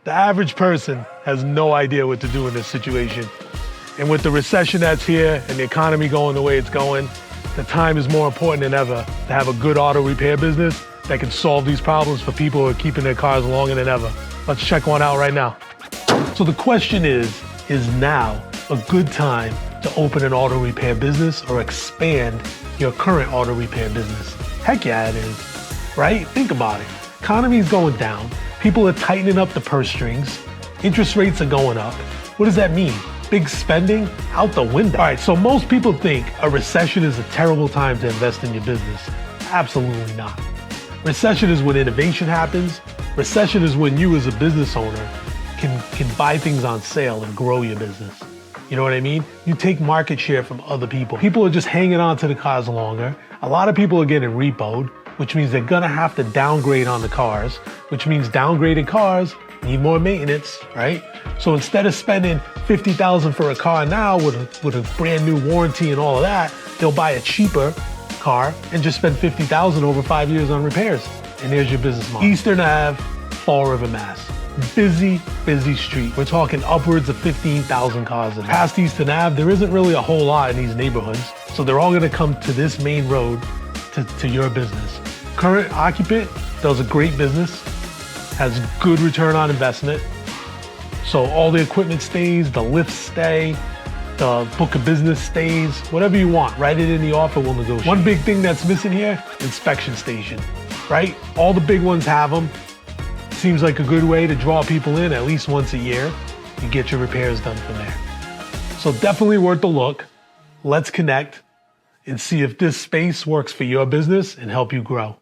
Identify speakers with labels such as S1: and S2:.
S1: The average person has no idea what to do in this situation. And with the recession that's here and the economy going the way it's going, the time is more important than ever to have a good auto repair business that can solve these problems for people who are keeping their cars longer than ever. Let's check one out right now. So the question is now a good time to open an auto repair business or expand your current auto repair business? Heck yeah, it is, right? Think about it. Economy's going down. People are tightening up the purse strings. Interest rates are going up. What does that mean? Big spending out the window. All right, so most people think a recession is a terrible time to invest in your business. Absolutely not. Recession is when innovation happens. Recession is when you as a business owner can buy things on sale and grow your business. You know what I mean? You take market share from other people. People are just hanging on to the cars longer. A lot of people are getting repoed, which means they're gonna have to downgrade on the cars, which means downgraded cars need more maintenance, right? So instead of spending $50,000 for a car now with a brand new warranty and all of that, they'll buy a cheaper car and just spend $50,000 over 5 years on repairs. And there's your business model. Eastern Ave, Fall River, Mass. Busy street. We're talking upwards of 15,000 cars in there. Past Eastern Ave, there isn't really a whole lot in these neighborhoods. So they're all gonna come to this main road to your business. Current occupant does a great business, has good return on investment. So all the equipment stays, the lifts stay, the book of business stays, whatever you want, write it in the offer, we'll negotiate. One big thing that's missing here, inspection station, right? All the big ones have them. Seems like a good way to draw people in at least once a year and get your repairs done from there. So definitely worth the look. Let's connect and see if this space works for your business and help you grow.